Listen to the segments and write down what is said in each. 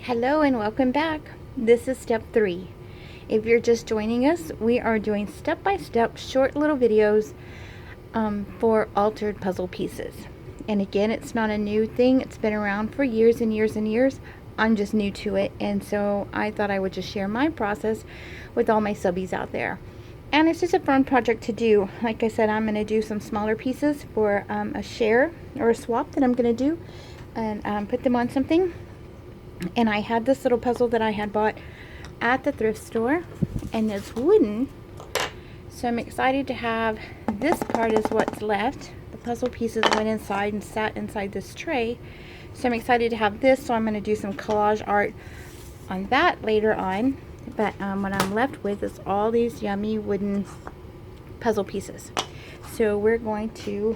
Hello and welcome back. This is step 3. If you're just joining us, we are doing step-by-step short little videos for altered puzzle pieces. And again, it's not a new thing. It's been around for years and years and years. I'm just new to it, and so I thought I would just share my process with all my subbies out there. And it's just a fun project to do. Like I said, I'm going to do some smaller pieces for a share or a swap that I'm going to do and put them on something. And I had this little puzzle that I had bought at the thrift store, and it's wooden, so I'm excited to have this part is what's left. The puzzle pieces went inside and sat inside this tray, so I'm excited to have this. So I'm going to do some collage art on that later on, but what I'm left with is all these yummy wooden puzzle pieces. So we're going to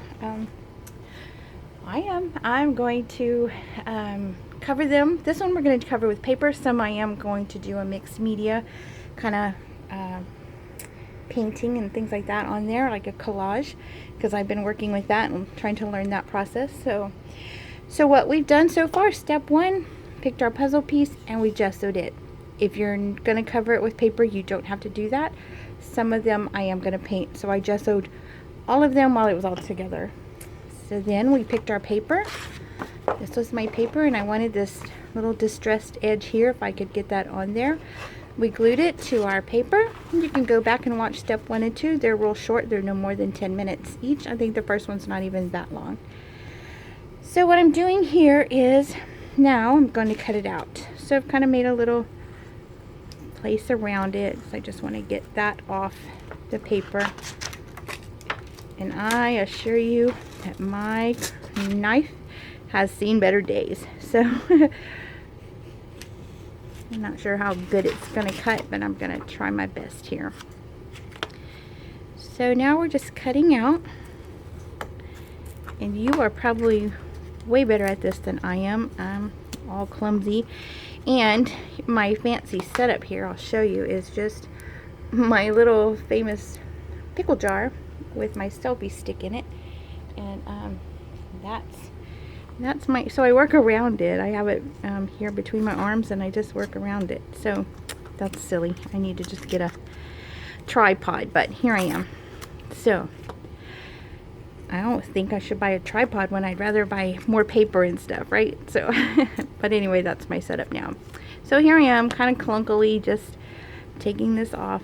I'm going to cover them. This one we're going to cover with paper. Some I am going to do a mixed media kind of painting and things like that on there, like a collage, because I've been working with that and trying to learn that process. So what we've done so far, step 1, picked our puzzle piece and we gessoed it. If you're going to cover it with paper, you don't have to do that. Some of them I am going to paint, so I gessoed all of them while it was all together. So then we picked our paper. This was my paper, and I wanted this little distressed edge here, if I could get that on there. We glued it to our paper. You can go back and watch step 1 and 2. They're real short. They're no more than 10 minutes each. I think the first one's not even that long. So what I'm doing here is now I'm going to cut it out. So I've kind of made a little place around it. So I just want to get that off the paper. And I assure you that my knife has seen better days. So I'm not sure how good it's going to cut, but I'm going to try my best here. So now we're just cutting out, and you are probably way better at this than I am. I'm all clumsy, and my fancy setup here, I'll show you, is just my little famous pickle jar with my selfie stick in it, and that's my, so I work around it. I have it here between my arms, and I just work around it. So that's silly. I need to just get a tripod, but here I am. So I don't think I should buy a tripod when I'd rather buy more paper and stuff, right? So but anyway, that's my setup now. So here I am, kind of clunkily, just taking this off,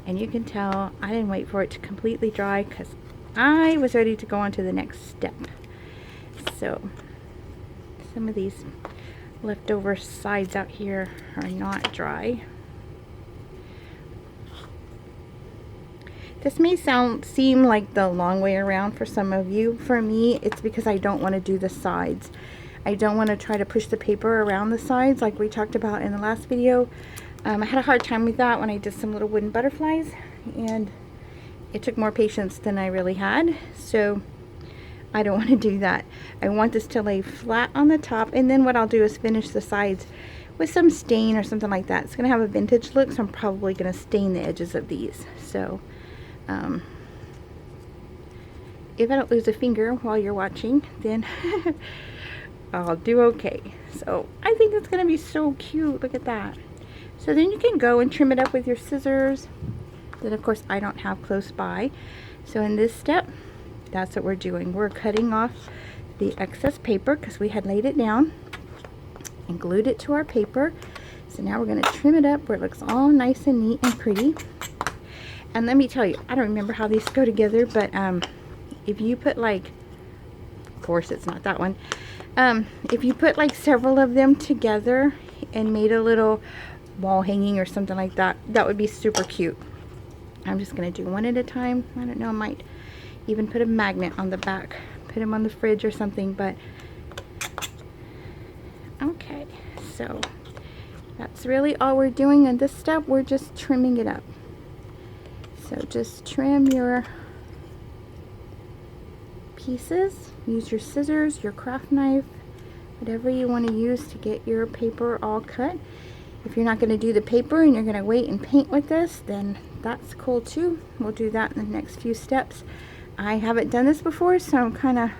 and you can tell I didn't wait for it to completely dry because I was ready to go on to the next step. So some of these leftover sides out here are not dry. This may seem like the long way around for some of you. For me, it's because I don't want to do the sides. I don't want to try to push the paper around the sides like we talked about in the last video. I had a hard time with that when I did some little wooden butterflies, and it took more patience than I really had. So I don't want to do that. I want this to lay flat on the top, and then what I'll do is finish the sides with some stain or something like that. It's going to have a vintage look, so I'm probably going to stain the edges of these. So if I don't lose a finger while you're watching, then I'll do okay. So I think it's going to be so cute. Look at that. So then you can go and trim it up with your scissors that of course I don't have close by. So in this step, that's what we're doing. We're cutting off the excess paper because we had laid it down and glued it to our paper. So now we're going to trim it up where it looks all nice and neat and pretty. And let me tell you, I don't remember how these go together, but if you put like, of course it's not that one, if you put like several of them together and made a little wall hanging or something like that, that would be super cute. I'm just going to do one at a time. I don't know, I might even put a magnet on the back, put them on the fridge or something, but okay. So that's really all we're doing in this step. We're just trimming it up. So just trim your pieces. Use your scissors, your craft knife, whatever you want to use to get your paper all cut. If you're not going to do the paper and you're going to wait and paint with this, then that's cool too. We'll do that in the next few steps. I haven't done this before, so I'm kind of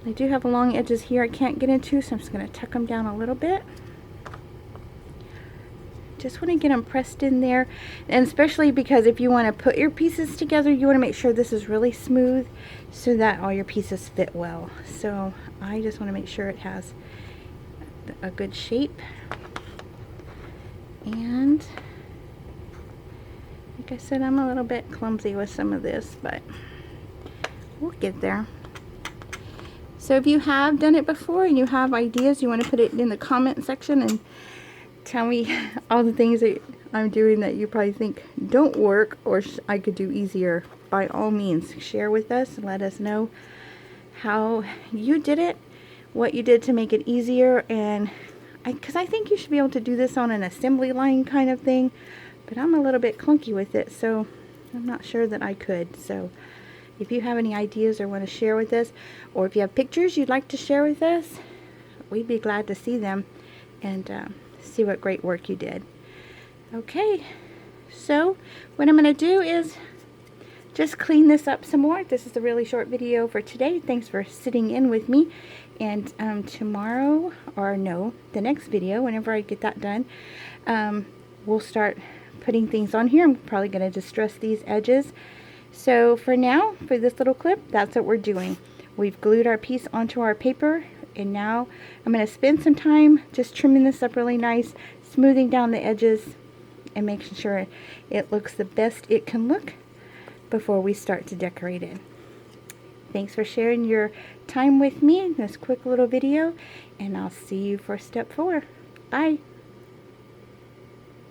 I do have long edges here I can't get into, so I'm just going to tuck them down a little bit. Just want to get them pressed in there, and especially because if you want to put your pieces together, you want to make sure this is really smooth so that all your pieces fit well. So I just want to make sure it has a good shape. And like I said, I'm a little bit clumsy with some of this, but we'll get there. So if you have done it before and you have ideas, you want to put it in the comment section and tell me all the things that I'm doing that you probably think don't work or I could do easier. By all means, share with us and let us know how you did it, what you did to make it easier, and because I think you should be able to do this on an assembly line kind of thing, but I'm a little bit clunky with it, so I'm not sure that I could. So if you have any ideas or want to share with us, or if you have pictures you'd like to share with us, we'd be glad to see them and see what great work you did. Okay, so what I'm going to do is just clean this up some more. This is a really short video for today. Thanks for sitting in with me. And tomorrow, or no, the next video, whenever I get that done, we'll start putting things on here. I'm probably going to distress these edges. So for now, for this little clip, that's what we're doing. We've glued our piece onto our paper, and now I'm going to spend some time just trimming this up really nice, smoothing down the edges, and making sure it looks the best it can look before we start to decorate it. Thanks for sharing your time with me in this quick little video, and I'll see you for step 4. Bye.